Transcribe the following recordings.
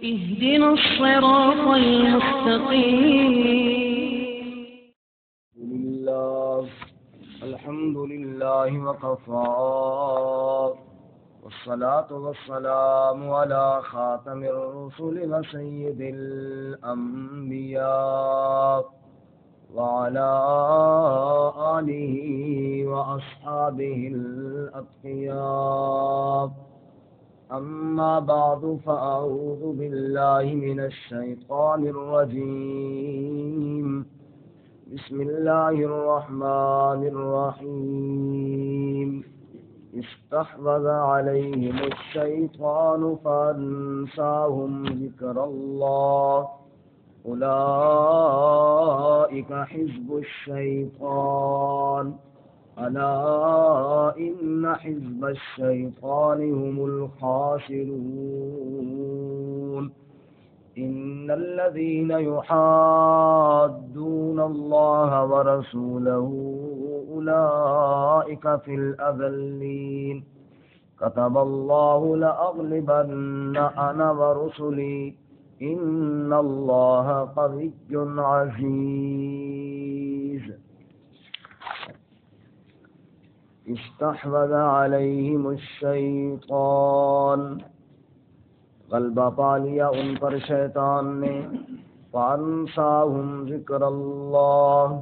اهدنا الصراط المستقيم. الحمد لله وكفى والصلاة والسلام على خاتم الرسل وسيد الأنبياء وعلى آله وأصحابه الأتقياء. أما بعد فأعوذ بالله من الشيطان الرجيم. بسم الله الرحمن الرحيم. استحوذ عليهم الشيطان فأنساهم ذكر الله أولئك حزب الشيطان ألا إن حزب الشيطان هم الخاسرون. إن الذين يحادون الله ورسوله أولئك في الأذلين. كتب الله لأغلبن أنا ورسلي إن الله قوي عزيز. استحوذ عليهم الشیطان، غلبہ پا لیا ان پر شیطان نے، فانساہم ذکر اللہ،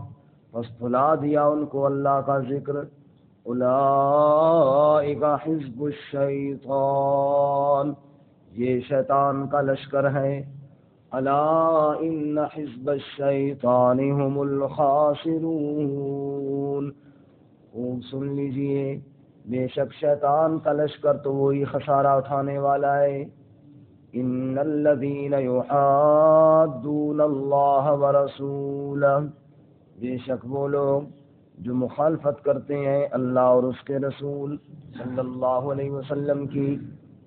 پس بھلا دیا ان کو اللہ کا ذکر، اولئک حزب الشیطان، یہ شیطان کا لشکر ہے، الا ان حزب الشیطان هم الخاسرون، خوب سن لیجئے، بے شک شیطان کا لشکر تو وہی خسارہ اٹھانے والا ہے۔ ان الذین یحادون اللہ ورسولہ، بے شک وہ لوگ جو مخالفت کرتے ہیں اللہ اور اس کے رسول صلی اللہ علیہ وسلم کی،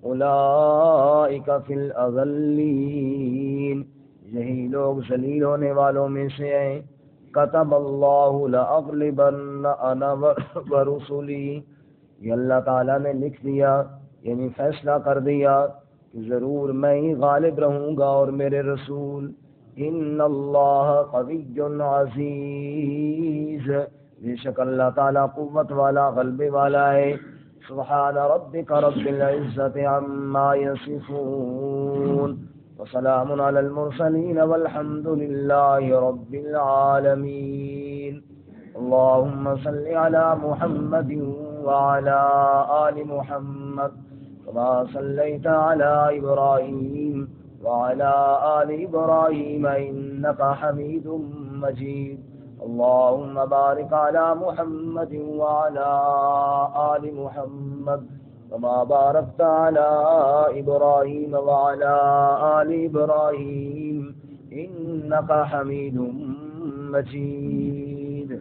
اولئک فی الاذلین، یہی لوگ ذلیل ہونے والوں میں سے ہیں۔ کتب اللہ لأغلبن انا ورسلی، یہ اللہ تعالیٰ نے لکھ دیا، یعنی فیصلہ کر دیا کہ ضرور میں ہی غالب رہوں گا اور میرے رسول۔ ان اللہ قوی عزیز، بے شک اللہ تعالیٰ قوت والا غلبے والا ہے۔ سبحان ربک رب العزت عما یصفون وسلام علی المرسلین والحمد للہ رب العالمین۔ اللہم صل علی محمد وعلی آل محمد كما صليت على إبراهيم وعلى آل إبراهيم إنك حميد مجيد. اللهم بارك على محمد وعلى آل محمد كما باركت على إبراهيم وعلى آل إبراهيم إنك حميد مجيد.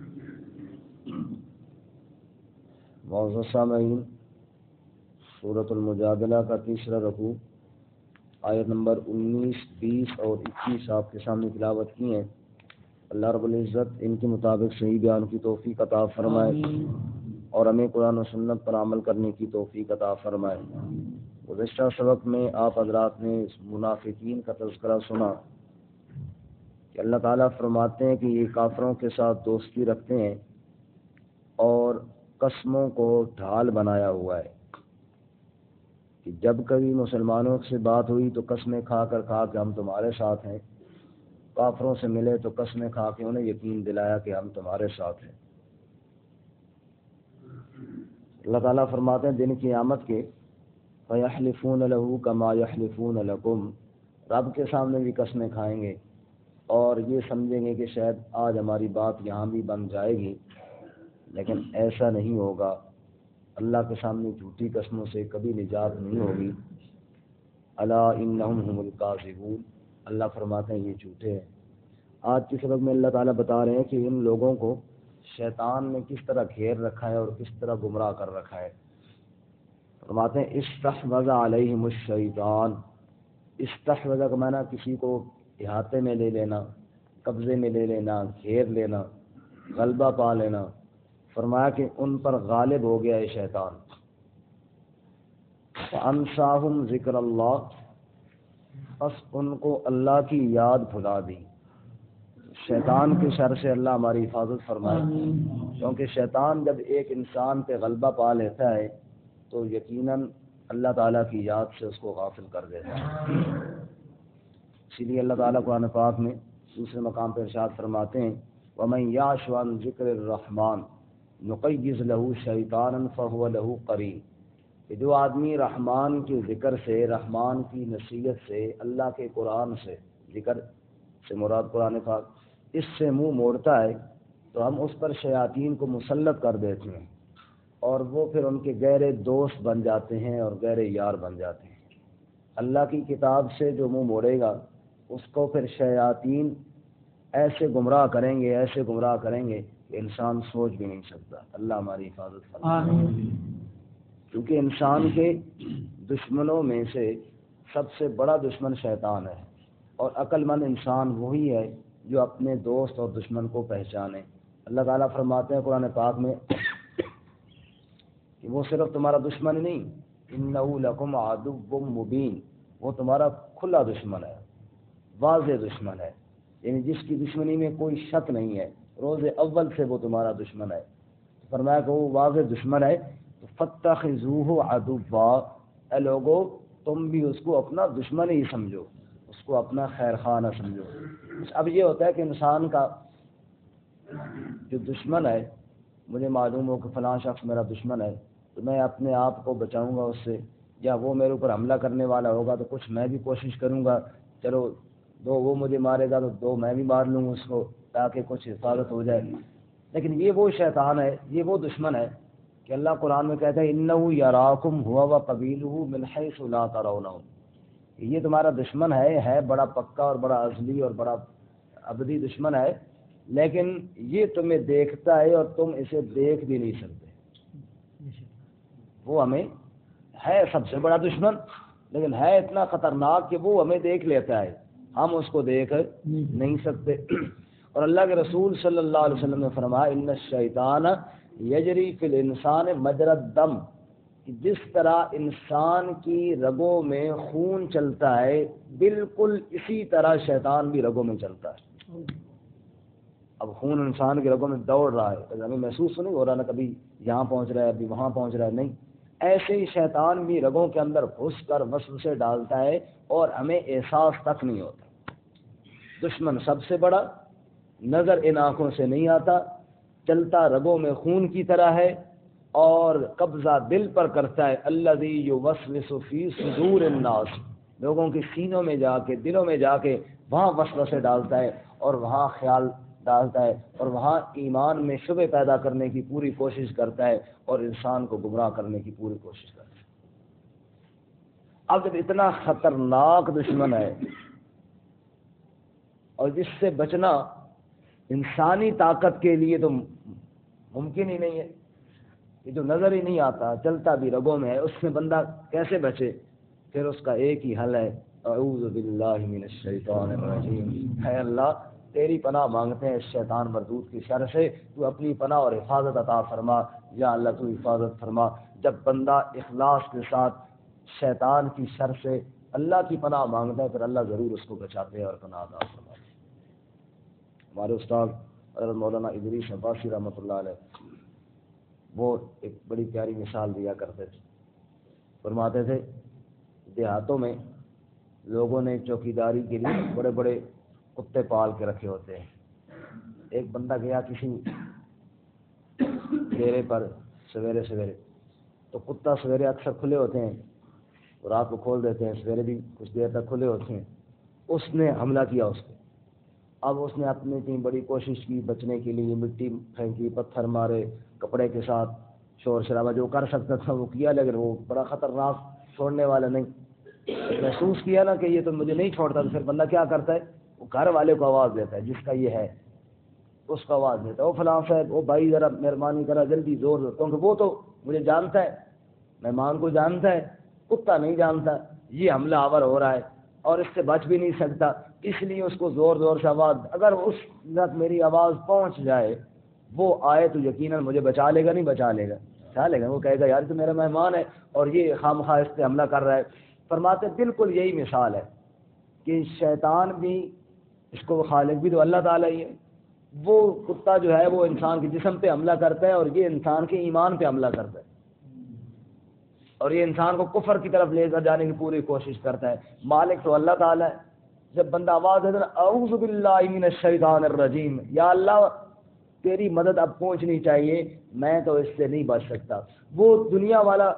معزز سامعین، سورۃ المجادلہ کا تیسرا رکوع آیت نمبر 19، 20 اور 21 آپ کے سامنے تلاوت کی ہیں۔ اللہ رب العزت ان کے مطابق صحیح بیان کی توفیق عطا فرمائے اور ہمیں قرآن و سنت پر عمل کرنے کی توفیق عطا فرمائے۔ گزشتہ سبق میں آپ حضرات نے منافقین کا تذکرہ سنا کہ اللہ تعالیٰ فرماتے ہیں کہ یہ کافروں کے ساتھ دوستی رکھتے ہیں اور قسموں کو ڈھال بنایا ہوا ہے کہ جب کبھی مسلمانوں سے بات ہوئی تو قسمیں کھا کے ہم تمہارے ساتھ ہیں، کافروں سے ملے تو قسمیں کھا کے انہیں یقین دلایا کہ ہم تمہارے ساتھ ہیں۔ اللہ تعالیٰ فرماتے ہیں دن قیامت کے فَيَحْلِفُونَ لَهُ كَمَا يَحْلِفُونَ لَكُمْ، رب کے سامنے بھی قسمیں کھائیں گے اور یہ سمجھیں گے کہ شاید آج ہماری بات یہاں بھی بن جائے گی، لیکن ایسا نہیں ہوگا۔ اللہ کے سامنے جھوٹی قسموں سے کبھی نجات نہیں ہوگی۔ الا انہم هم الکاذبون، اللہ فرماتے ہیں یہ جھوٹے ہیں۔ آج کے سبق میں اللہ تعالیٰ بتا رہے ہیں کہ ان لوگوں کو شیطان نے کس طرح گھیر رکھا ہے اور کس طرح گمراہ کر رکھا ہے۔ فرماتے ہیں استحوذ علیہم الشیطان، استحوذ کا معنی کسی کو احاطے میں لے لینا، قبضے میں لے لینا، گھیر لینا، غلبہ پا لینا۔ فرمایا کہ ان پر غالب ہو گیا ہے شیطان۔ فَأَنْسَاهُمْ ذِكْرَ اللَّهِ، بس ان کو اللہ کی یاد بھلا دی۔ شیطان کے شر سے اللہ ہماری حفاظت فرمائے، کیونکہ شیطان جب ایک انسان پہ غلبہ پا لیتا ہے تو یقیناً اللہ تعالیٰ کی یاد سے اس کو غافل کر دیتا ہے۔ اسی لیے اللہ تعالیٰ قرآن پاک میں دوسرے مقام پہ ارشاد فرماتے ہیں وَمَن يَعْشُ عَن ذِكْرِ الرَّحْمَٰنِ نُقَيِّضْ لَهُ شَيْطَانًا فَهُوَ لَهُ قَرِينٌ، کہ جو آدمی رحمان کے ذکر سے، رحمان کی نصیحت سے، اللہ کے قرآن سے، ذکر سے مراد قرآن پاک، اس سے منہ موڑتا ہے تو ہم اس پر شیاطین کو مسلط کر دیتے ہیں اور وہ پھر ان کے گہرے دوست بن جاتے ہیں اور گہرے یار بن جاتے ہیں۔ اللہ کی کتاب سے جو منہ موڑے گا اس کو پھر شیاطین ایسے گمراہ کریں گے، ایسے گمراہ کریں گے کہ انسان سوچ بھی نہیں سکتا۔ اللہ ہماری حفاظت فرمائے۔ کیونکہ انسان کے دشمنوں میں سے سب سے بڑا دشمن شیطان ہے، اور عقل مند انسان وہی ہے جو اپنے دوست اور دشمن کو پہچانے۔ اللہ تعالیٰ فرماتے ہیں قرآن پاک میں کہ وہ صرف تمہارا دشمن ہی نہیں، اِنَّهُ لَكُمْ عَدُوٌّ مُبِينٌ، وہ تمہارا کھلا دشمن ہے، واضح دشمن ہے، یعنی جس کی دشمنی میں کوئی شک نہیں ہے، روز اول سے وہ تمہارا دشمن ہے۔ فرمایا کہ وہ واضح دشمن ہے تو فَاتَّخِذُوهُ عَدُوًّا، اے لوگو تم بھی اس کو اپنا دشمن ہی سمجھو، اس کو اپنا خیر خواہ نہ سمجھو۔ اب یہ ہوتا ہے کہ انسان کا جو دشمن ہے، مجھے معلوم ہو کہ فلاں شخص میرا دشمن ہے تو میں اپنے آپ کو بچاؤں گا اس سے، یا وہ میرے اوپر حملہ کرنے والا ہوگا تو کچھ میں بھی کوشش کروں گا، چلو دو وہ مجھے مارے گا تو دو میں بھی مار لوں اس کو تاکہ کچھ حفاظت ہو جائے۔ لیکن یہ وہ شیطان ہے، یہ وہ دشمن ہے کہ اللہ قرآن میں کہتا ہے اِنَّهُ يَرَاكُمْ هُوَ وَقَبِيلُهُ مِنْ حَيْثُ لَا تَرَوْنَهُمْ، یہ تمہارا دشمن ہے بڑا پکا اور بڑا ازلی اور بڑا ابدی دشمن ہے، لیکن یہ تمہیں دیکھتا ہے اور تم اسے دیکھ بھی نہیں سکتے۔ وہ ہمیں ہے سب سے بڑا دشمن، لیکن ہے اتنا خطرناک کہ وہ ہمیں دیکھ لیتا ہے، ہم اس کو دیکھ نہیں سکتے۔ اور اللہ کے رسول صلی اللہ علیہ وسلم نے فرمایا ان الشیطان یجری فی الانسان مجرى الدم، کہ جس طرح انسان کی رگوں میں خون چلتا ہے بالکل اسی طرح شیطان بھی رگوں میں چلتا ہے۔ اب خون انسان کے رگوں میں دوڑ رہا ہے، ہمیں محسوس نہیں ہو رہا نا، کبھی یہاں پہنچ رہا ہے ابھی وہاں پہنچ رہا ہے، نہیں، ایسے ہی شیطان بھی رگوں کے اندر گھس کر وسوسے ڈالتا ہے اور ہمیں احساس تک نہیں ہوتا۔ دشمن سب سے بڑا، نظر ان آنکھوں سے نہیں آتا، چلتا رگوں میں خون کی طرح ہے اور قبضہ دل پر کرتا ہے۔ الذی یوسوس فی صدور الناس، لوگوں کے سینوں میں جا کے، دلوں میں جا کے وہاں وسوسے ڈالتا ہے اور وہاں خیال ڈالتا ہے اور وہاں ایمان میں شبہ پیدا کرنے کی پوری کوشش کرتا ہے اور انسان کو گمراہ کرنے کی پوری کوشش کرتا ہے۔ اب جب اتنا خطرناک دشمن ہے اور جس سے بچنا انسانی طاقت کے لیے تو ممکن ہی نہیں ہے، یہ جو نظر ہی نہیں آتا، چلتا بھی رگوں میں ہے، اس میں بندہ کیسے بچے؟ پھر اس کا ایک ہی حل ہے، اعوذ باللہ من الشیطان الرجیم، اے اللہ تیری پناہ مانگتے ہیں اس شیطان مردود کی شر سے، تو اپنی پناہ اور حفاظت عطا فرما، یا اللہ تو حفاظت فرما۔ جب بندہ اخلاص کے ساتھ شیطان کی شر سے اللہ کی پناہ مانگتا ہے پھر اللہ ضرور اس کو بچاتے ہیں اور پناہ عطا فرماتے ہیں۔ ہمارے استاد حضرت مولانا ادریس عباسی رحمۃ اللہ علیہ وہ ایک بڑی پیاری مثال دیا کرتے تھے، فرماتے تھے دیہاتوں میں لوگوں نے چوکیداری کے لیے بڑے بڑے کتے پال کے رکھے ہوتے ہیں۔ ایک بندہ گیا کسی ڈیرے پر سویرے سویرے، تو کتا سویرے اکثر کھلے ہوتے ہیں، رات کو کھول دیتے ہیں، سویرے بھی کچھ دیر تک کھلے ہوتے ہیں۔ اس نے حملہ کیا اس کو، اب اس نے اپنی اتنی بڑی کوشش کی بچنے کے لیے، مٹی پھینکی، پتھر مارے، کپڑے کے ساتھ شور شرابہ جو کر سکتا تھا وہ کیا، لیکن وہ بڑا خطرناک، چھوڑنے والا نہیں۔ محسوس کیا نا کہ یہ تو مجھے نہیں چھوڑتا، تو پھر بندہ کیا کرتا ہے، وہ گھر والے کو آواز دیتا ہے، جس کا یہ ہے اس کو آواز دیتا ہے، وہ فلاں صاحب، وہ بھائی ذرا مہربانی کرا جلدی زور دو، کیونکہ وہ تو مجھے جانتا ہے، مہمان کو جانتا ہے، کتا نہیں جانتا یہ حملہ آور ہو رہا ہے اور اس سے بچ بھی نہیں سکتا، اس لیے اس کو زور زور سے آواز، اگر اس وقت میری آواز پہنچ جائے وہ آئے تو یقیناً مجھے بچا لے گا، نہیں بچا لے گا، بچا لے گا، وہ کہے گا یار تو میرا مہمان ہے اور یہ خام خواہ اس پہ حملہ کر رہا ہے۔ فرماتے بالکل یہی مثال ہے کہ شیطان بھی اس کو خالق بھی تو اللہ تعالیٰ ہی ہے. وہ کتا جو ہے وہ انسان کے جسم پہ حملہ کرتا ہے اور یہ انسان کے ایمان پہ حملہ کرتا ہے اور یہ انسان کو کفر کی طرف لے کر جانے کی پوری کوشش کرتا ہے. مالک تو اللہ تعالیٰ ہے. جب بندہ آواز دیتا ہے اعوذ باللہ من الشیطان الرجیم، یا اللہ تیری مدد اب پہنچنی چاہیے، میں تو اس سے نہیں بچ سکتا. وہ دنیا والا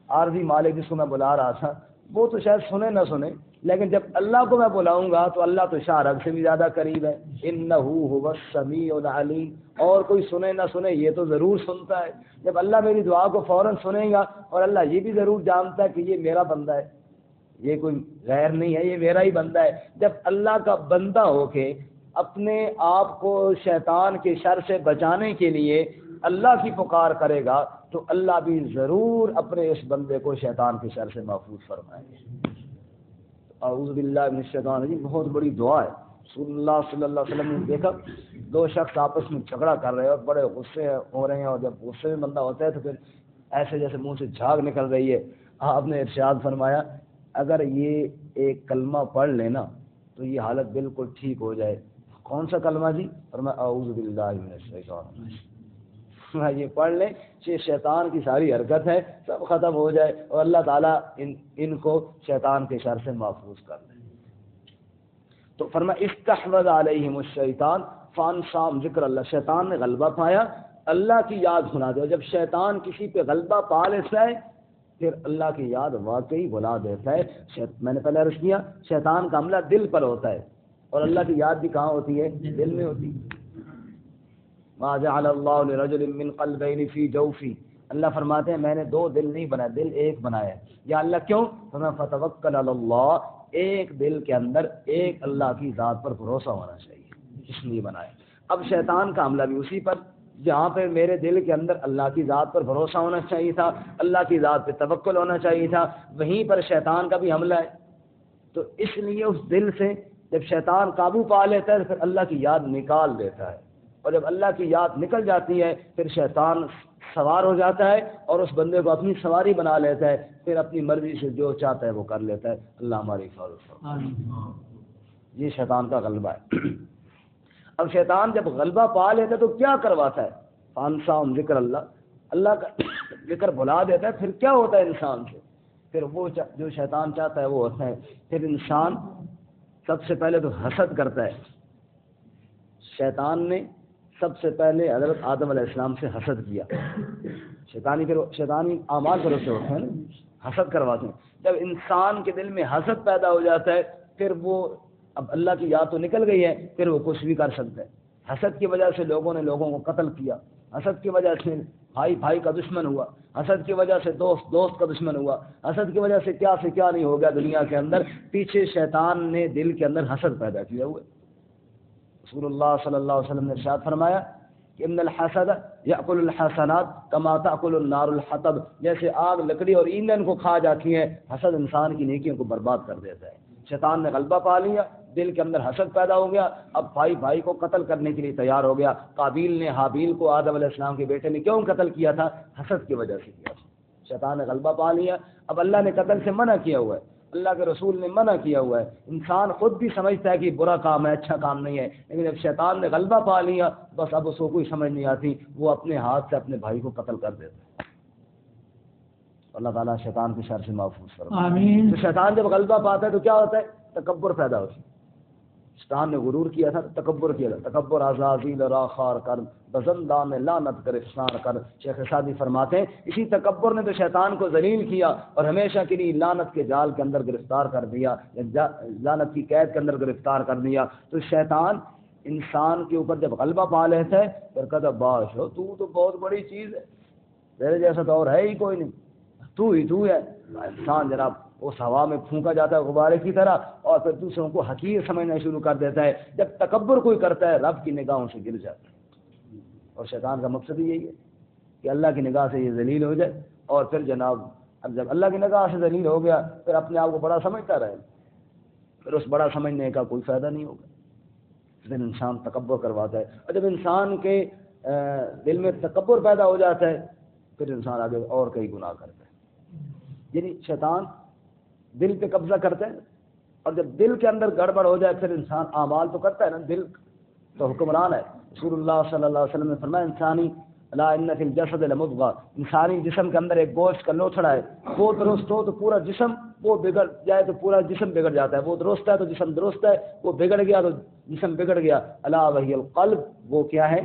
عارضی مالک جس کو میں بلا رہا تھا وہ تو شاید سنے نہ سنے، لیکن جب اللہ کو میں بلاؤں گا تو اللہ تو شاہ رگ سے بھی زیادہ قریب ہے. انہ هو السمیع العلیم. اور کوئی سنے نہ سنے یہ تو ضرور سنتا ہے. جب اللہ میری دعا کو فوراً سنے گا اور اللہ یہ بھی ضرور جانتا ہے کہ یہ میرا بندہ ہے، یہ کوئی غیر نہیں ہے، یہ میرا ہی بندہ ہے. جب اللہ کا بندہ ہو کے اپنے آپ کو شیطان کے شر سے بچانے کے لیے اللہ کی پکار کرے گا تو اللہ بھی ضرور اپنے اس بندے کو شیطان کے شر سے محفوظ فرمائے گا. اعوذ باللہ من الشیطان الرجیم بہت بڑی دعا ہے. رسول اللہ صلی اللہ علیہ وسلم نے دیکھا دو شخص آپس میں جھگڑا کر رہے ہیں اور بڑے غصے ہو رہے ہیں، اور جب غصے میں بندہ ہوتا ہے تو پھر ایسے جیسے منہ سے جھاگ نکل رہی ہے. آپ نے ارشاد فرمایا اگر یہ ایک کلمہ پڑھ لینا تو یہ حالت بالکل ٹھیک ہو جائے. کون سا کلمہ جی؟ فرمایا اعوذ باللہ من الشیطان الرجیم. یہ پڑھ لیں کہ شیطان کی ساری حرکت ہے سب ختم ہو جائے اور اللہ تعالیٰ ان کو شیطان کے شر سے محفوظ کر لے. تو فرمایا استحوذ علیہم الشیطان فانساہم ذکر اللہ. شیطان نے غلبہ پایا، اللہ کی یاد بھلا دے. جب شیطان کسی پہ غلبہ پا لیتا ہے پھر اللہ کی یاد واقعی بھلا دیتا ہے. میں نے پہلے عرض کیا شیطان کا حملہ دل پر ہوتا ہے اور اللہ کی یاد بھی کہاں ہوتی ہے؟ دل میں ہوتی ہے. ما جعل اللہ لرجل من قلبین فی جوفی. اللہ فرماتے ہیں میں نے دو دل نہیں بنائے، دل ایک بنایا. یا اللہ کیوں؟ فتوکل علی اللہ. ایک دل کے اندر ایک اللہ کی ذات پر بھروسہ ہونا چاہیے، اس لیے بنایا. اب شیطان کا حملہ بھی اسی پر، جہاں پہ میرے دل کے اندر اللہ کی ذات پر بھروسہ ہونا چاہیے تھا، اللہ کی ذات پہ توکل ہونا چاہیے تھا، وہیں پر شیطان کا بھی حملہ ہے. تو اس لیے اس دل سے جب شیطان قابو پا لیتا ہے پھر اللہ کی یاد نکال دیتا ہے، اور جب اللہ کی یاد نکل جاتی ہے پھر شیطان سوار ہو جاتا ہے اور اس بندے کو اپنی سواری بنا لیتا ہے، پھر اپنی مرضی سے جو چاہتا ہے وہ کر لیتا ہے. اللہ ہماری حفاظت فرمائے. یہ شیطان کا غلبہ ہے. اب شیطان جب غلبہ پا لیتا ہے تو کیا کرواتا ہے؟ فانساہم ذکر اللہ. اللہ کا ذکر بھلا دیتا ہے. پھر کیا ہوتا ہے انسان سے؟ پھر وہ جو شیطان چاہتا ہے وہ ہوتا ہے. پھر انسان سب سے پہلے تو حسد کرتا ہے. شیطان نے سب سے پہلے حضرت آدم علیہ السلام سے حسد کیا. شیطانی اعمال پر سے ہوتے ہیں نا، حسد کرواتے ہیں. جب انسان کے دل میں حسد پیدا ہو جاتا ہے پھر وہ اب اللہ کی یاد تو نکل گئی ہے، پھر وہ کچھ بھی کر سکتا ہے. حسد کی وجہ سے لوگوں نے لوگوں کو قتل کیا، حسد کی وجہ سے بھائی بھائی کا دشمن ہوا، حسد کی وجہ سے دوست دوست کا دشمن ہوا، حسد کی وجہ سے کیا نہیں ہو گیا دنیا کے اندر. پیچھے شیطان نے دل کے اندر حسد پیدا کیا ہوا. رسول اللہ صلی اللہ علیہ وسلم نے ارشاد فرمایا کہ ان الحسد یاکل الحسنات کما تاکل النار الحطب. جیسے آگ لکڑی اور ایندھن کو کھا جاتی ہے، حسد انسان کی نیکیوں کو برباد کر دیتا ہے. شیطان نے غلبہ پا لیا، دل کے اندر حسد پیدا ہو گیا. اب بھائی بھائی کو قتل کرنے کے لیے تیار ہو گیا. قابیل نے حابیل کو آدم علیہ السلام کے بیٹے نے کیوں قتل کیا تھا؟ حسد کی وجہ سے کیا تھا. شیطان نے غلبہ پا لیا. اب اللہ نے قتل سے منع کیا ہوا ہے، اللہ کے رسول نے منع کیا ہوا ہے. انسان خود بھی سمجھتا ہے کہ برا کام ہے، اچھا کام نہیں ہے، لیکن جب شیطان نے غلبہ پا لیا بس اب اس کو کوئی سمجھ نہیں آتی، وہ اپنے ہاتھ سے اپنے بھائی کو قتل کر دیتا ہے. اللہ تعالیٰ شیطان کے شر سے محفوظ فرمائے. آمین. تو شیطان جب غلبہ پاتا ہے تو کیا ہوتا ہے؟ تکبر پیدا ہوتا ہے. شیطان نے غرور کیا تھا، تکبر کیا تھا. تکبر عزازیل را خار کر بزندان لعنت کر افسار کر. شیخ سعدی فرماتے ہیں اسی تکبر نے تو شیطان کو ذلیل کیا اور ہمیشہ کے لیے لعنت کے جال کے اندر گرفتار کر دیا، لعنت کی قید کے اندر گرفتار کر دیا. تو شیطان انسان کے اوپر جب غلبہ پا لیتا ہے پھر کہتا باش ہو تو بہت بڑی چیز ہے، میرے جیسا تو اور ہے ہی کوئی نہیں، تو ہی تو ہے. انسان جناب اس ہوا میں پھونکا جاتا ہے غبارے کی طرح اور پھر دوسروں کو حقیر سمجھنا شروع کر دیتا ہے. جب تکبر کوئی کرتا ہے رب کی نگاہوں سے گر جاتا ہے. اور شیطان کا مقصد ہی یہی ہے کہ اللہ کی نگاہ سے یہ ذلیل ہو جائے اور پھر جناب اب جب اللہ کی نگاہ سے ذلیل ہو گیا پھر اپنے آپ کو بڑا سمجھتا رہے، پھر اس بڑا سمجھنے کا کوئی فائدہ نہیں ہوگا. پھر انسان تکبر کرواتا ہے اور جب انسان کے دل میں تکبر پیدا ہو جاتا ہے پھر انسان آگے اور کئی گناہ کرتا ہے. یعنی شیطان دل پہ قبضہ کرتا ہے اور جب دل کے اندر گڑبڑ ہو جائے پھر انسان اعمال تو کرتا ہے نا، دل تو حکمران ہے۔ رسول اللہ صلی اللہ علیہ وسلم نے فرمایا انسانی لا ان فی الجسد لمضغہ، انسانی جسم کے اندر ایک گوشت کا لوتھڑا ہے، وہ درست ہو تو پورا جسم، وہ بگڑ جائے تو پورا جسم بگڑ جاتا ہے، وہ درست ہے تو جسم درست ہے، وہ بگڑ گیا تو جسم بگڑ گیا۔ الا وہی القلب، وہ کیا ہے؟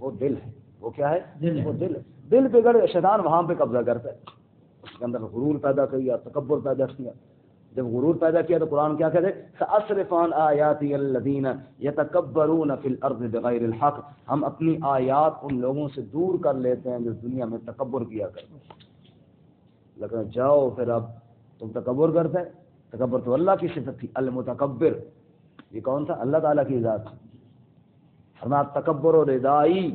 وہ دل ہے۔ وہ کیا ہے؟ وہ دل ہے۔ دل بگڑ گیا، شیطان وہاں پہ قبضہ کرتا ہے، اس کے اندر غرور پیدا کیا، تکبر پیدا کیا۔ جب غرور پیدا کیا تو قرآن کیا کہتے ہیں؟ سأصرف عن آیاتی الذین یتکبرون فی الارض بغیر الحق، ہم اپنی آیات ان لوگوں سے دور کر لیتے ہیں جو دنیا میں تکبر کیا کرتے ہیں۔ لیکن جاؤ پھر اب تم تکبر کرتے ہیں، تکبر تو اللہ کی صفت تھی، المتکبر، یہ کون تھا؟ اللہ تعالیٰ کی ذات۔ فرمایا تکبر و ردائی،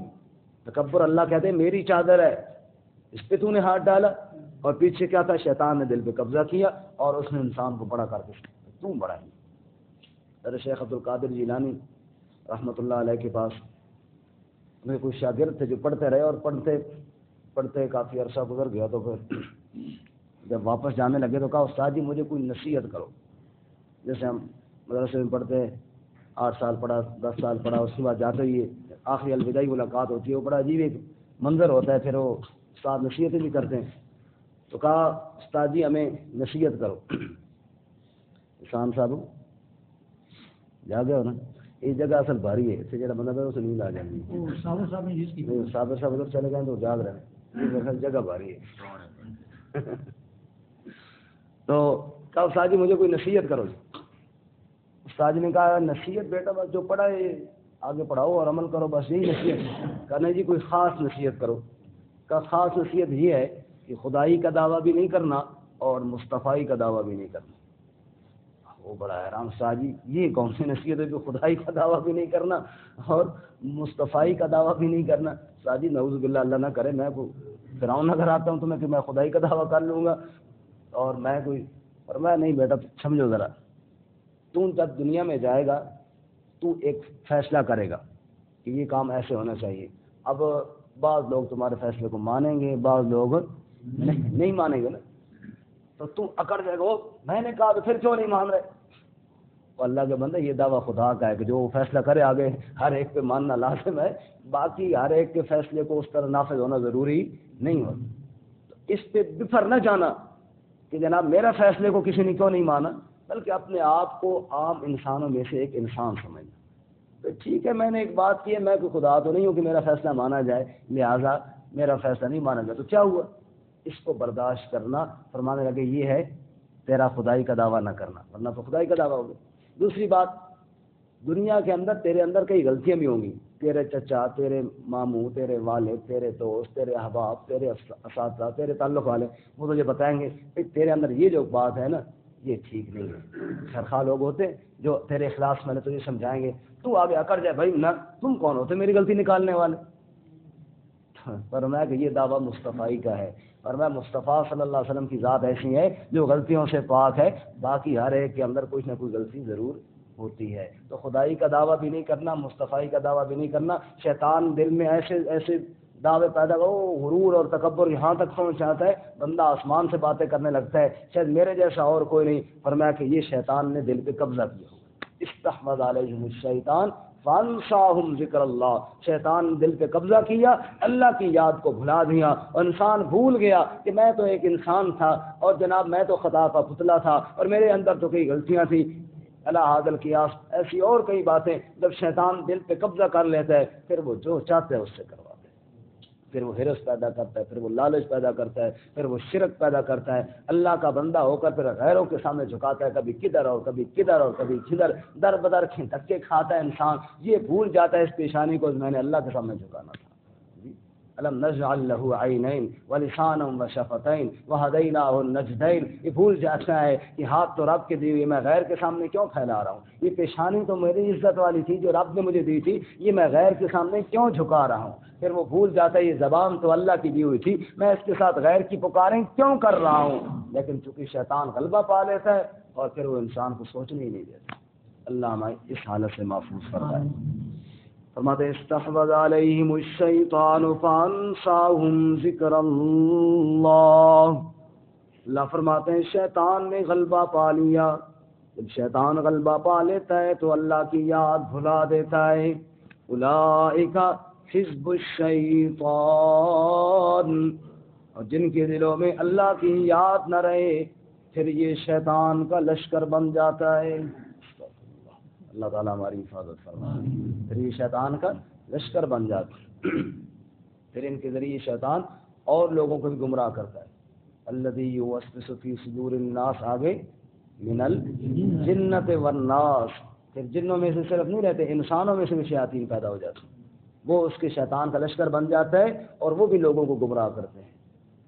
تکبر اللہ کہتے ہیں میری چادر ہے، اس پہ تو نے ہاتھ ڈالا، اور پیچھے کیا تھا؟ شیطان نے دل پہ قبضہ کیا اور اس نے انسان کو بڑا کر کے تو بڑا ہے۔ میرے شیخ عبد القادر جیلانی رحمۃ اللہ علیہ کے پاس میں کوئی شاگرد تھے جو پڑھتے رہے، اور پڑھتے پڑھتے کافی عرصہ گزر گیا، تو پھر جب واپس جانے لگے تو کہا استاد جی مجھے کوئی نصیحت کرو۔ جیسے ہم مدرسے میں پڑھتے 8 سال پڑھا، 10 سال پڑھا، اس کے بعد جاتے ہی آخری الوداعی ملاقات ہوتی ہے، وہ بڑا عجیب ایک منظر ہوتا ہے، پھر وہ استاد نصیحتیں بھی کرتے ہیں۔ تو کہا استاد جی ہمیں نصیحت کرو۔ شان صاحب جا گئے ہو نا، یہ جگہ اصل بھاری ہے، اسے جڑا بندہ اسے نیند آ جاتی ہے۔ صابر صاحب ادھر چلے گئے تو جاگ رہے ہیں، میرے خیال جگہ بھاری ہے۔ تو کہا استاد جی مجھے کوئی نصیحت کرو۔ استاد نے کہا نصیحت بیٹا بس جو پڑھا ہے آگے پڑھاؤ اور عمل کرو، بس یہی نصیحت۔ کہا نہیں جی کوئی خاص نصیحت کرو۔ کہا خاص نصیحت یہ ہے کہ خدائی کا دعویٰ بھی نہیں کرنا اور مصطفی کا دعویٰ بھی نہیں کرنا۔ وہ بڑا حیران، استاد جی یہ کون سی نصیحت ہے جو خدائی کا دعویٰ بھی نہیں کرنا اور مصطفی کا دعویٰ بھی نہیں کرنا؟ استاد جی نعوذ باللہ اللہ نہ کرے میں کوئی فرعون نظر آتا ہوں تمہیں کہ میں خدائی کا دعویٰ کر لوں گا اور میں کوئی، اور میں نہیں بیٹا سمجھو ذرا، تو جب دنیا میں جائے گا تو ایک فیصلہ کرے گا کہ یہ کام ایسے ہونا چاہیے۔ اب بعض لوگ تمہارے فیصلے کو مانیں گے، بعض لوگ نہیں مانیں گے نا، تو تم اکڑ جائے گا، میں نے کہا تو پھر کیوں نہیں مان رہے؟ تو اللہ کے بندے یہ دعویٰ خدا کا ہے کہ جو وہ فیصلہ کرے آگے ہر ایک پہ ماننا لازم ہے، باقی ہر ایک کے فیصلے کو اس طرح نافذ ہونا ضروری نہیں ہوتا۔ تو اس پہ بفر نہ جانا کہ جناب میرا فیصلے کو کسی نے کیوں نہیں مانا، بلکہ اپنے آپ کو عام انسانوں میں سے ایک انسان سمجھنا۔ تو ٹھیک ہے میں نے ایک بات کی ہے، میں کوئی خدا تو نہیں ہوں کہ میرا فیصلہ مانا جائے، لہٰذا میرا فیصلہ نہیں مانا جائے، تو کیا ہوا؟ اس کو برداشت کرنا۔ فرمانے لگے یہ ہے تیرا خدائی کا دعویٰ نہ کرنا، ورنہ تو خدائی کا دعویٰ ہوگا۔ دوسری بات، دنیا کے اندر تیرے اندر کئی غلطیاں بھی ہوں گی، تیرے چچا، تیرے ماموں، تیرے والد، تیرے دوست، تیرے احباب، تیرے اساتذہ، تیرے تعلق والے، وہ تجھے بتائیں گے کہ تیرے اندر یہ جو بات ہے نا یہ ٹھیک نہیں ہے۔ خیرخواہ لوگ ہوتے جو تیرے اخلاص میں تجھے سمجھائیں گے، تو آگے اکڑ جائے بھائی نہ تم کون ہوتے میری غلطی نکالنے والے؟ فرمایا کہ یہ دعویٰ مصطفی کا ہے، اور میں مصطفیٰ صلی اللہ علیہ وسلم کی ذات ایسی ہے جو غلطیوں سے پاک ہے، باقی ہر ایک کے اندر کچھ نہ کوئی غلطی ضرور ہوتی ہے۔ تو خدائی کا دعویٰ بھی نہیں کرنا، مصطفی کا دعویٰ بھی نہیں کرنا۔ شیطان دل میں ایسے ایسے دعوے پیدا کرو، غرور اور تکبر یہاں تک پہنچاتا ہے بندہ آسمان سے باتیں کرنے لگتا ہے شاید میرے جیسا اور کوئی نہیں۔ فرمایا کہ یہ شیطان نے دل پہ قبضہ کیا۔ استحوذ علیہم الشیطان فانساہم ذکر اللہ، شیطان دل پہ قبضہ کیا، اللہ کی یاد کو بھلا دیا، اور انسان بھول گیا کہ میں تو ایک انسان تھا اور جناب میں تو خطا کا پتلا تھا اور میرے اندر تو کئی غلطیاں تھیں۔ اللہ حاضر قیاس ایسی اور کئی باتیں جب شیطان دل پہ قبضہ کر لیتا ہے پھر وہ جو چاہتا ہے اس سے کرواتا ہے، پھر وہ ہرس پیدا کرتا ہے، پھر وہ لالچ پیدا کرتا ہے، پھر وہ شرک پیدا کرتا ہے، اللہ کا بندہ ہو کر پھر غیروں کے سامنے جھکاتا ہے، کبھی کدھر اور کبھی کدھر اور کبھی کدھر، در بدر دھکے کھاتا ہے انسان، یہ بھول جاتا ہے اس پیشانی کو میں نے اللہ کے سامنے جھکانا تھا۔ الم نجعل له عینین ولسانا وشفتین وہدیناہ النجدین، یہ بھول جاتا ہے کہ ہاتھ تو رب کے دی ہوئی، میں غیر کے سامنے کیوں پھیلا رہا ہوں، یہ پیشانی تو میری عزت والی تھی جو رب نے مجھے دی تھی، یہ میں غیر کے سامنے کیوں جھکا رہا ہوں۔ پھر وہ بھول جاتا ہے یہ زبان تو اللہ کی دی ہوئی تھی، میں اس کے ساتھ غیر کی پکاریں کیوں کر رہا ہوں، لیکن چونکہ شیطان غلبہ پا لیتا ہے اور پھر وہ انسان کو سوچنے ہی نہیں دیتا۔ اللہ ہمیں اس حالت سے محفوظ فرمائے۔ فرماتے استحوذ علیہم الشیطان فانساہم ذکر اللہ، اللہ فرماتے ہیں شیطان نے غلبہ پا لیا جب شیطان غلبہ پا لیتا ہے تو اللہ کی یاد بھلا دیتا ہے. اولئک حزب الشیطان، اور جن کے دلوں میں اللہ کی یاد نہ رہے پھر یہ شیطان کا لشکر بن جاتا ہے. اللہ تعالیٰ ہماری حفاظت فرمائے. پھر یہ شیطان کا لشکر بن جاتا ہے. پھر ان کے ذریعے شیطان اور لوگوں کو بھی گمراہ کرتا ہے. الذی یوسوس فی صدور الناس آگے من الجنۃ والناس، پھر جنوں میں سے صرف نہیں رہتے، انسانوں میں سے بھی شیاطین پیدا ہو جاتے ہیں. وہ اس کے شیطان کا لشکر بن جاتا ہے اور وہ بھی لوگوں کو گمراہ کرتے ہیں.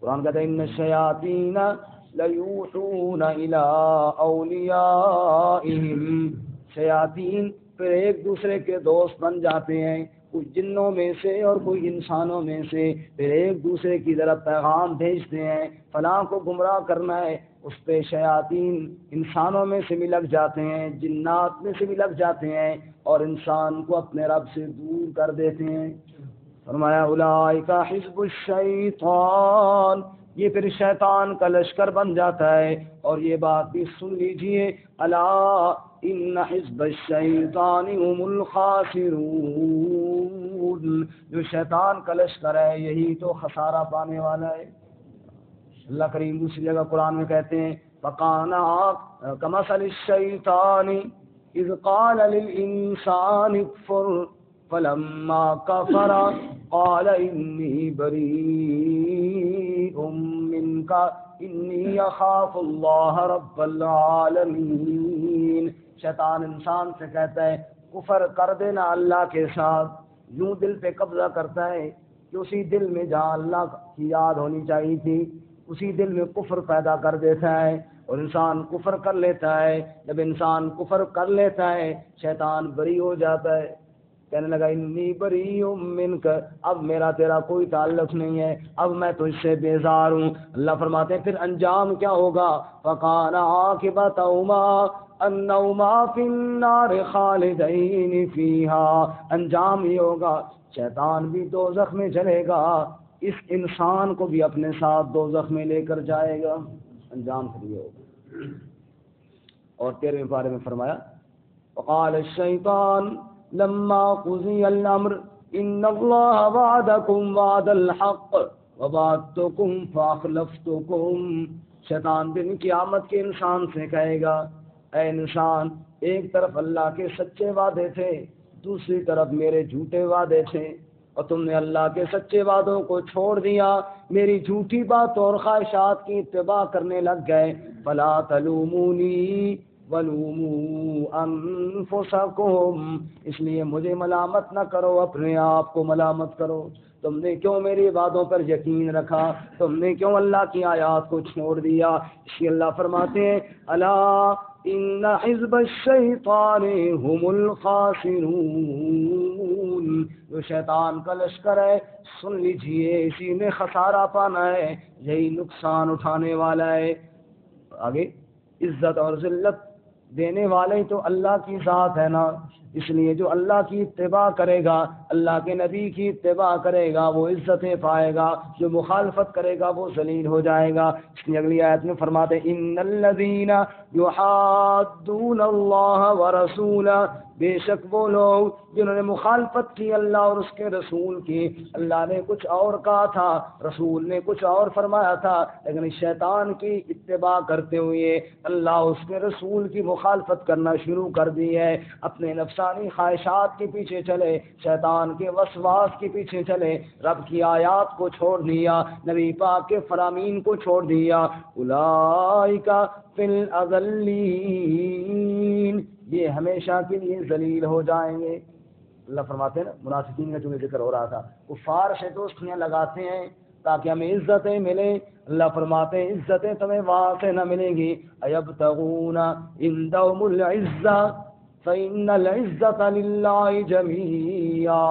قرآن کہتا ہے ان الشیاطین لیوحون الی اولیاءہم، شیاطین پھر ایک دوسرے کے دوست بن جاتے ہیں، کوئی جنوں میں سے اور کوئی انسانوں میں سے، پھر ایک دوسرے کی طرف پیغام بھیجتے ہیں فلاں کو گمراہ کرنا ہے. اس پہ شیاطین انسانوں میں سے بھی لگ جاتے ہیں، جنات میں سے بھی لگ جاتے ہیں اور انسان کو اپنے رب سے دور کر دیتے ہیں. فرمایا اولئک حزب الشیطان، یہ پھر شیطان کا لشکر بن جاتا ہے. اور یہ بات بھی سن لیجئے، الا ان حزب الشیطان هم الخاسرون، جو شیطان کا لشکر ہے یہی تو خسارہ پانے والا ہے. اللہ کریم دوسری جگہ قرآن میں کہتے ہیں فَقَانَ كَمَثَلِ الشَّيْطَانِ إِذْ قَالَ لِلْإِنسَانِ اكْفُرْ فَلَمَّا كَفَرَ قَالَ إِنِّي بَرِيءٌ مِّنْكَ إِنِّي أَخَافُ اللَّهَ رَبَّ الْعَالَمِينَ. شیطان انسان سے کہتا ہے کفر کر دینا اللہ کے ساتھ. یوں دل پہ قبضہ کرتا ہے کہ اسی دل میں جہاں اللہ کی یاد ہونی چاہیے تھی اسی دل میں کفر پیدا کر دیتا ہے اور انسان کفر کر لیتا ہے. جب انسان کفر کر لیتا ہے شیطان بری ہو جاتا ہے، کہنے لگا انی بریء منک، اب میرا تیرا کوئی تعلق نہیں ہے، اب میں تجھ سے بیزار ہوں. اللہ فرماتے ہیں پھر انجام کیا ہوگا؟ فَقَانَ عَاقِبَتَهُمَا أَنَّهُمَا فِي النَّارِ خَالِدَيْنِ فِيهَا، انجام یہ ہوگا شیطان بھی دوزخ میں جلے گا، اس انسان کو بھی اپنے ساتھ دوزخ میں لے کر جائے گا. انجام پھر یہ ہوگا. اور 13ویں پارے میں فرمایا وقال الشیطان لما قضی الامر ان اللہ وعدکم وعد الحق ووعدتکم فاخلفتکم. شیطان دن قیامت کے انسان سے کہے گا اے انسان، ایک طرف اللہ کے سچے وعدے تھے، دوسری طرف میرے جھوٹے وعدے تھے، اور تم نے اللہ کے سچے وعدوں کو چھوڑ دیا، میری جھوٹی باتوں اور خواہشات کی اتباع کرنے لگ گئے. فلا تلومونی ولوموا انفسکم، اس لیے مجھے ملامت نہ کرو، اپنے آپ کو ملامت کرو. تم نے کیوں میری باتوں پر یقین رکھا؟ تم نے کیوں اللہ کی آیات کو چھوڑ دیا؟ اس لیے اللہ فرماتے ہیں الا ان حزب الشیطان هم الخاسرون، جو شیطان کا لشکر ہے سن لیجئے اسی میں خسارہ پانا ہے، یہی نقصان اٹھانے والا ہے. آگے عزت اور ذلت دینے والے تو اللہ کی ذات ہے نا، اس لیے جو اللہ کی اتباع کرے گا، اللہ کے نبی کی اتباع کرے گا وہ عزتیں پائے گا، جو مخالفت کرے گا وہ ذلیل ہو جائے گا. اس لیے اگلی آیت میں فرماتے ہیں ان الذین یحادون اللہ ورسولہ، بے شک وہ لوگ جنہوں نے مخالفت کی اللہ اور اس کے رسول کی. اللہ نے کچھ اور کہا تھا، رسول نے کچھ اور فرمایا تھا، لیکن شیطان کی اتباع کرتے ہوئے اللہ اس کے رسول کی مخالفت کرنا شروع کر دی ہے، اپنے نفسانی خواہشات کے پیچھے چلے، شیطان کے وسواس کے پیچھے چلے، رب کی آیات کو چھوڑ دیا، نبی پاک کے فرامین کو چھوڑ دیا. اولئک فی الاذلین، یہ ہمیشہ کے لیے ذلیل ہو جائیں گے. اللہ فرماتے ہیں نا منافقین کا چونکہ ذکر ہو رہا تھا، کفار سے دوستیاں لگاتے ہیں تاکہ ہمیں عزتیں ملیں. اللہ فرماتے ہیں عزتیں تمہیں وہاں سے نہ ملیں گی. ایبتغون عندهم العزہ فإن العزة للہ جمیعا،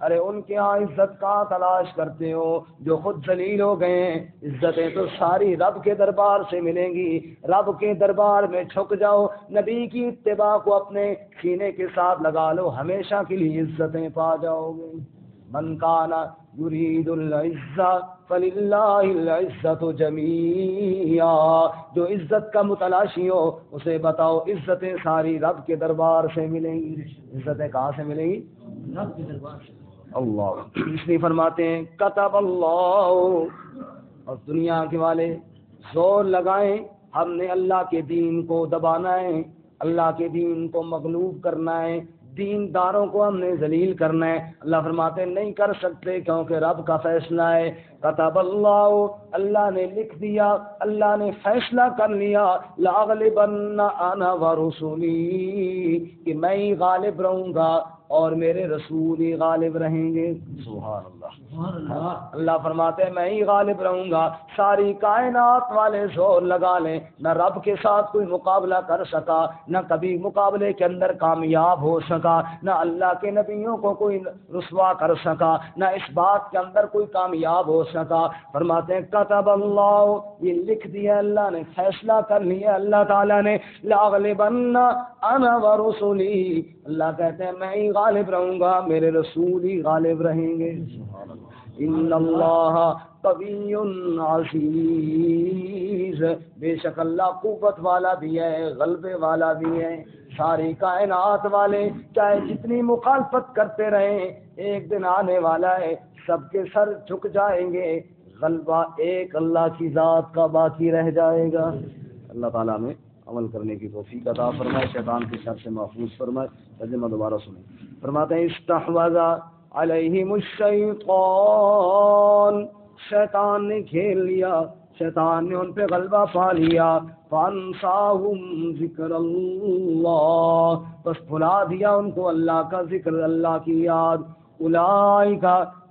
ارے ان کے یہاں عزت کا تلاش کرتے ہو جو خود ذلیل ہو گئے ہیں. عزتیں تو ساری رب کے دربار سے ملیں گی، رب کے دربار میں جھک جاؤ، نبی کی اتباع کو اپنے سینے کے ساتھ لگا لو، ہمیشہ کے لیے عزتیں پا جاؤ گے. من کان یرید العزہ فللہ العزۃ جمیعا، جو عزت کا متلاشی ہو اسے بتاؤ عزتیں ساری رب کے دربار سے ملیں گی۔ عزتیں کہاں سے ملیں گی؟ رب کے دربار سے۔ اللہ، اس لیے فرماتے ہیں کتب اللہ، اور دنیا کے والے زور لگائیں، ہم نے اللہ کے دین کو دبانا ہے، اللہ کے دین کو مغلوب کرنا ہے، دین داروں کو ہم نے ذلیل کرنا ہے۔ اللہ فرماتے ہیں نہیں کر سکتے کیونکہ رب کا فیصلہ ہے۔ کتب اللہ، اللہ نے لکھ دیا، اللہ نے فیصلہ کر لیا، لاغلبن انا ورسلی، کہ میں ہی غالب رہوں گا اور میرے رسول ہی غالب رہیں گے۔ سبحان اللہ۔ اللہ فرماتے ہیں میں ہی غالب رہوں گا۔ ساری کائنات والے زور لگا لیں، نہ رب کے ساتھ کوئی مقابلہ کر سکا، نہ کبھی مقابلے کے اندر کامیاب ہو سکا، نہ اللہ کے نبیوں کو کوئی رسوا کر سکا، نہ اس بات کے اندر کوئی کامیاب ہو سکا۔ فرماتے ہیں کتب اللہ، یہ لکھ دیا اللہ نے، فیصلہ کر لیا اللہ تعالیٰ نے، لاغلبن انا ورسلی، اللہ کہتے ہیں میں ہی غالب رہوں گا، میرے رسول ہی غالب رہیں گے۔ ان اللہ قوی عزیز، بے شک اللہ قوت والا بھی ہے، غلبے والا بھی ہے۔ ساری کائنات والے چاہے جتنی مخالفت کرتے رہیں، ایک دن آنے والا ہے سب کے سر جھک جائیں گے، غلبہ ایک اللہ کی ذات کا باقی رہ جائے گا۔ اللہ تعالیٰ میں عمل کرنے کی توفیق عطا فرمائے، شیطان کی شر سے محفوظ فرمائے۔ ترجمہ دوبارہ سنیں۔ فرماتے ہیں استحوذ علیہم الشیطان، شیطان نے گھیر لیا، شیطان نے ان پہ غلبہ پا لیا، فانساہم ذکر اللہ، بس بھلا دیا ان کو اللہ کا ذکر، اللہ کی یاد۔ اولئک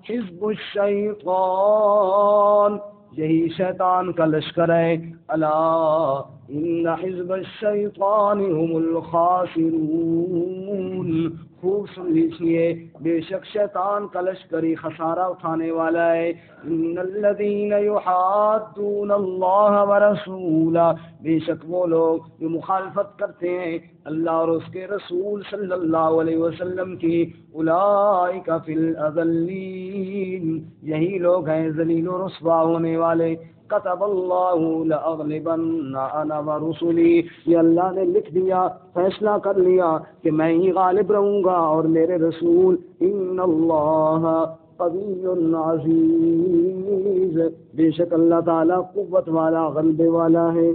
حزب الشیطان، یہی شیطان کا لشکر ہے۔ الا ان حزب الشیطان هم الخاسرون، خوب سن لیجیے، بے شک شیطان کا لشکری خسارہ اٹھانے والا ہے۔ ان الذین یحادون اللہ ورسولہ، بے شک وہ لوگ جو مخالفت کرتے ہیں اللہ اور اس کے رسول صلی اللہ علیہ وسلم کی، اولئک فی الاذلین، یہی لوگ ہیں ذلیل و رسوا ہونے والے۔ کتب اللہ لاغلبن انا ورسلی، یہ اللہ نے لکھ دیا، فیصلہ کر لیا کہ میں ہی غالب رہوں گا اور میرے رسول۔ ان اللہ قوی عزیز، بے شک اللہ تعالیٰ قوت والا غلبے والا ہے۔